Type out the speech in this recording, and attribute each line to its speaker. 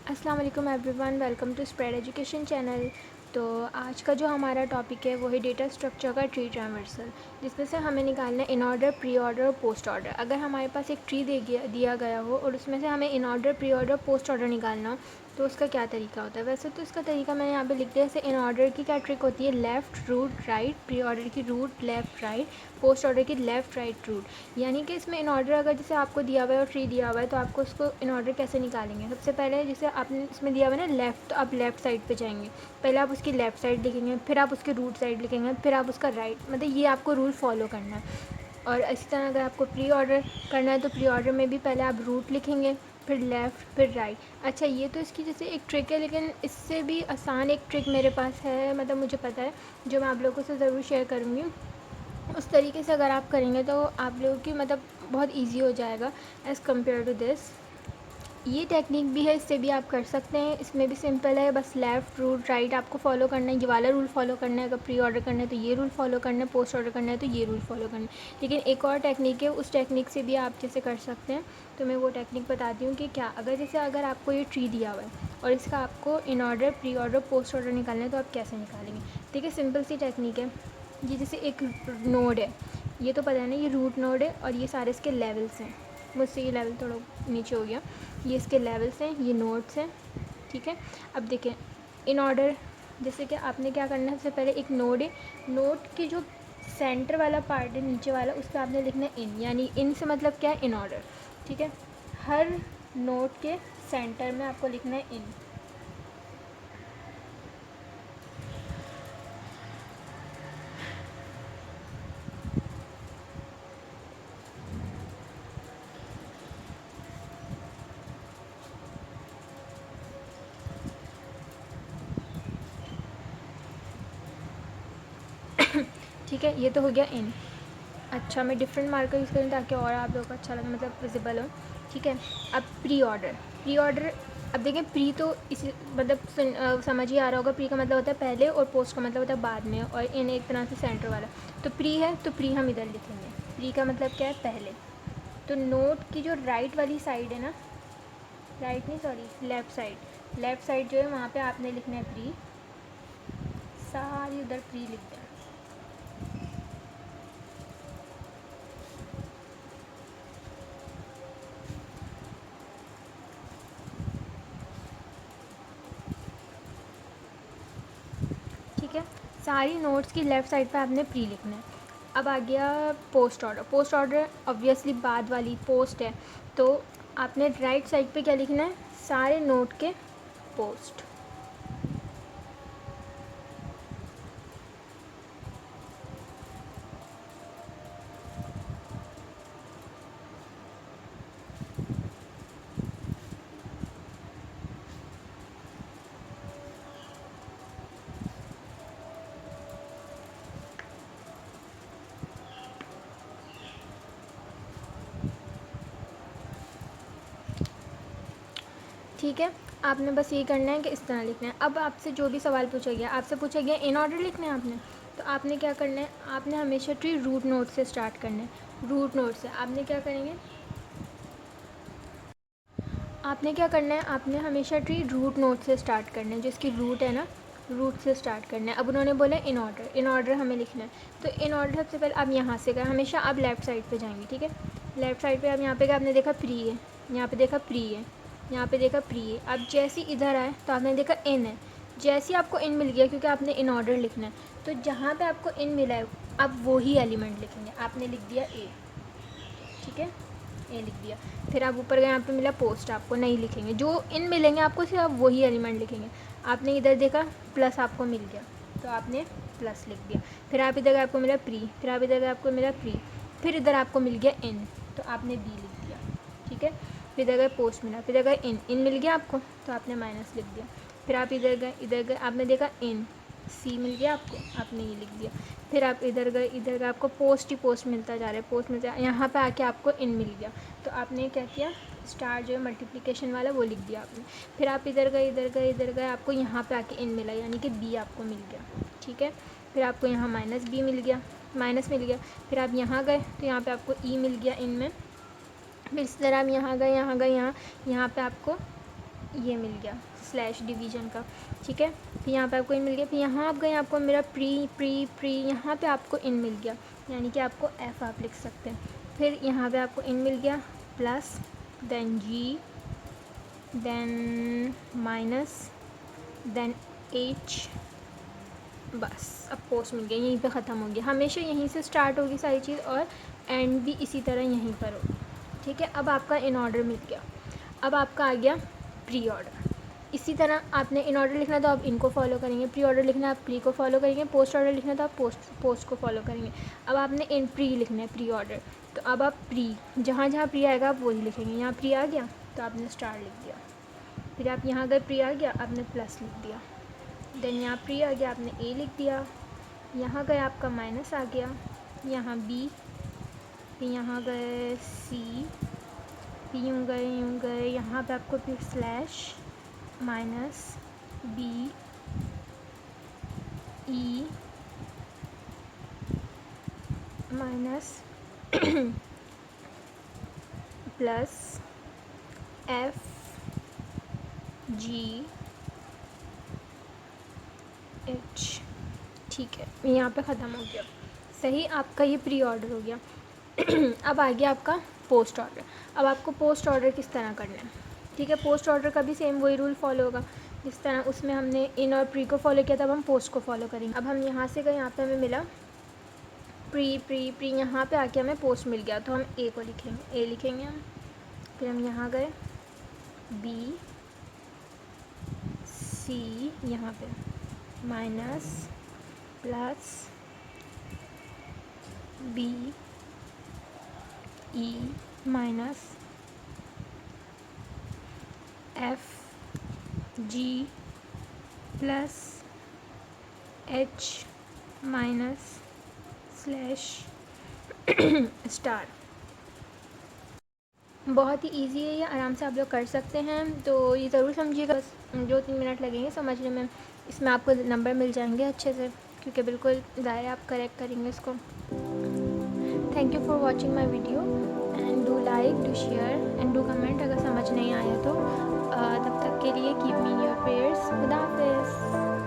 Speaker 1: अस्सलाम वालेकुम everyone, welcome to spread education channel. तो आज का जो हमारा टॉपिक है वो है डेटा स्ट्रक्चर का ट्री ट्रांवर्सल, जिसमें से हमें निकालना है इन ऑर्डर, प्री ऑर्डर और पोस्ट ऑर्डर। अगर हमारे पास एक ट्री दिया गया हो और उसमें से हमें इन order, pre order, post order निकालना हो तो उसका क्या तरीका होता है। वैसे तो इसका तरीका मैंने यहाँ पे लिख दिया। जैसे इन ऑर्डर की क्या ट्रिक होती है, left root right, pre order की root left right, post order की लेफ़्ट राइट रूट। यानी कि इसमें इन ऑर्डर अगर जैसे आपको दिया हुआ है और ट्री दिया हुआ है तो आपको उसको इन ऑर्डर कैसे निकालेंगे। सबसे पहले जैसे आपने इसमें दिया हुआ है ना लेफ़्ट, तो आप लेफ़्ट साइड पे जाएंगे। पहले आप उसकी लेफ़्ट साइड लिखेंगे, फिर आप उसकी रूट साइड लिखेंगे, फिर आप उसका राइट, मतलब ये आपको रूल फॉलो करना है। और इसी तरह अगर आपको प्री ऑर्डर करना है तो प्री ऑर्डर में भी पहले आप रूट लिखेंगे, फिर लेफ़्ट, फिर राइट। अच्छा, ये तो इसकी जैसे एक ट्रिक है, लेकिन इससे भी आसान एक ट्रिक मेरे पास है, मतलब मुझे पता है, जो मैं आप लोगों से ज़रूर शेयर करूँगी। उस तरीके से अगर आप करेंगे तो आप लोगों की मतलब बहुत इजी हो जाएगा एज़ कम्पेयर टू दिस। ये टेक्निक भी है, इससे भी आप कर सकते हैं। इसमें भी सिंपल है, बस लेफ़्ट रूट राइट आपको फॉलो करना है, ये वाला रूल फॉलो करना है। अगर प्री ऑर्डर करना है तो ये रूल फॉलो करना है, पोस्ट ऑर्डर करना है तो ये रूल फॉलो करना है। लेकिन एक और टेक्निक है, उस टेक्निक से भी आप जैसे कर सकते हैं। तो मैं वो टेक्निक बताती हूँ कि क्या, अगर आपको ये ट्री दिया हुआ है और इसका आपको इन order, pre order, post order निकालना है तो आप कैसे निकालेंगे। ठीक है, सिंपल सी टेक्निक है। ये जैसे एक नोड है, ये तो पता है ना, ये रूट नोड है और ये सारे इसके लेवल्स हैं। मुझसे ये लेवल थोड़ा नीचे हो गया। ये इसके लेवल्स हैं, ये नोड्स हैं। ठीक है, अब देखें इन ऑर्डर, जैसे कि आपने क्या करना है, सबसे पहले एक नोड है, नोड की जो सेंटर वाला पार्ट है नीचे वाला, उस पर आपने लिखना है इन, यानी इन से मतलब क्या है, इन ऑर्डर। ठीक है, हर नोड के सेंटर में आपको लिखना है इन। ठीक है, ये तो हो गया इन। अच्छा, मैं डिफरेंट मार्कर यूज़ करूँ ताकि और आप लोगों को अच्छा लगे, मतलब विजिबल हो। ठीक है, अब प्री ऑर्डर, प्री ऑर्डर, अब देखें प्री तो इस मतलब समझ ही आ रहा होगा, प्री का मतलब होता है पहले और पोस्ट का मतलब होता है बाद में, और इन एक तरह से सेंटर वाला। तो प्री है तो प्री हम इधर लिखेंगे। प्री का मतलब क्या है, पहले। तो नोट की जो राइट वाली साइड है ना, राइट नहीं sorry left side, left side जो है वहाँ पे आपने लिखना है प्री, सारी उधर प्री लिख दें। ठीक है, सारी नोट्स की लेफ़्ट साइड पे आपने प्री लिखना है। अब आ गया post order. Post order obviously बाद वाली पोस्ट है, तो आपने राइट साइड पे क्या लिखना है, सारे नोट के पोस्ट। ठीक है, आपने बस ये करना है कि इस तरह लिखना है। अब आपसे जो भी सवाल पूछा गया, आपसे पूछा गया इन ऑर्डर लिखना है आपने, तो आपने क्या करना है, आपने हमेशा ट्री रूट नोट से स्टार्ट करना है। रूट नोट से आपने क्या करेंगे, आपने क्या करना है, आपने हमेशा ट्री रूट नोट से स्टार्ट करना है, जिसकी रूट है ना, रूट से स्टार्ट करना है। अब उन्होंने बोला इन ऑर्डर, इन ऑर्डर हमें लिखना है। तो इन ऑर्डर सबसे पहले आप यहाँ से गए, हमेशा आप लेफ़्ट साइड पे जाएंगे। ठीक है, लेफ़्ट साइड पे आप यहाँ पे गए, आपने देखा प्री है, यहाँ पे देखा प्री है, यहाँ पे देखा प्री है। अब जैसे ही इधर आए तो आपने देखा इन है। जैसे ही आपको इन मिल गया, क्योंकि आपने इन ऑर्डर लिखना है, तो जहाँ पे आपको इन मिला है आप वही एलिमेंट लिखेंगे। आपने लिख दिया ए, ठीक है, ए लिख दिया। फिर आप ऊपर गए, यहाँ पे मिला पोस्ट, आपको नहीं लिखेंगे, जो इन मिलेंगे आपको सिर्फ आप वही एलिमेंट लिखेंगे। आपने इधर देखा प्लस आपको मिल गया, तो आपने प्लस लिख दिया। फिर आप इधर गए, आपको मिला प्री, फिर आप इधर गए, आपको मिला प्री, फिर इधर आपको मिल गया इन, तो आपने बी लिख दिया। ठीक है, फिर इधर गए पोस्ट मिला, फिर इधर गए इन मिल गया आपको, तो आपने माइनस लिख दिया। फिर आप इधर गए, इधर गए, आपने देखा इन सी मिल गया आपको, आपने ये लिख दिया। फिर आप इधर गए, इधर गए, आपको पोस्ट ही पोस्ट मिलता जा रहा है, पोस्ट मिलता है, यहाँ पे आके आपको इन मिल गया, तो आपने क्या किया, स्टार जो है मल्टीप्लिकेशन वाला वो लिख दिया आपने। फिर आप इधर गए, इधर गए, इधर गए, आपको यहाँ पे आके इन मिला, यानी कि बी आपको मिल गया। ठीक है, फिर आपको यहाँ माइनस बी मिल गया, माइनस मिल गया। फिर आप यहाँ गए तो यहाँ पे आपको ई मिल गया इन में। फिर इस तरह आप यहाँ गए, यहाँ गए, यहाँ पे आपको ये मिल गया स्लैश डिवीज़न का, ठीक है। फिर यहाँ पे आपको इन मिल गया, फिर यहाँ आप गए, आपको मेरा प्री यहाँ पे आपको इन मिल गया, यानी कि आपको एफ़ आप लिख सकते हैं। फिर यहाँ पे आपको इन मिल गया प्लस, देन जी, देन माइनस, देन एच, बस अब पोस्ट मिल गया, यहीं पे ख़त्म हो गया। हमेशा यहीं से स्टार्ट होगी सारी चीज़ और एंड भी इसी तरह यहीं पर होगी, ठीक है। अब आपका इन ऑर्डर मिल गया। अब आपका आ गया प्री ऑर्डर। इसी तरह आपने इन ऑर्डर लिखना तो आप इनको फॉलो करेंगे, प्री ऑर्डर लिखना आप प्री को फॉलो करेंगे, पोस्ट ऑर्डर लिखना तो आप पोस्ट को फॉलो करेंगे। अब आपने इन प्री लिखना है, प्री ऑर्डर, तो अब आप प्री जहाँ जहाँ प्री आएगा आप वही लिखेंगे। यहाँ प्री आ गया तो आपने स्टार लिख दिया, फिर आप यहाँ अगर प्री आ गया आपने प्लस लिख दिया, देन यहाँ प्री आ गया आपने ए लिख दिया, यहाँ गए आपका माइनस आ गया, यहाँ बी, फिर यहाँ गए सी, फिर यूँ गए, यहाँ पे आपको फिर slash minus B E minus plus F G H, ठीक है। यहाँ पे ख़त्म हो गया, सही। आपका ये प्री ऑर्डर हो गया। अब आ गया आपका पोस्ट ऑर्डर। अब आपको पोस्ट ऑर्डर किस तरह करना है, ठीक है। पोस्ट ऑर्डर का भी सेम वही रूल फॉलो होगा, जिस तरह उसमें हमने इन और प्री को फॉलो किया, तब हम पोस्ट को फॉलो करेंगे। अब हम यहाँ से गए, यहाँ पे हमें मिला प्री, यहाँ पे आके हमें पोस्ट मिल गया, तो हम ए को लिखेंगे, ए लिखेंगे हम। फिर हम यहाँ गए बी सी, यहाँ पे minus plus B E minus F G plus H minus slash star. बहुत ही इजी है ये, आराम से आप लोग कर सकते हैं। तो ये ज़रूर समझिएगा, बस 2-3 मिनट लगेंगे समझने में। इसमें आपको नंबर मिल जाएंगे अच्छे से, क्योंकि बिल्कुल ज़ाहिर आप करेक्ट करेंगे इसको। Thank you for watching my video and do like, do share and do comment अगर समझ नहीं आया तो। तब तक के लिए keep me in your prayers. खुदा हाफिज़।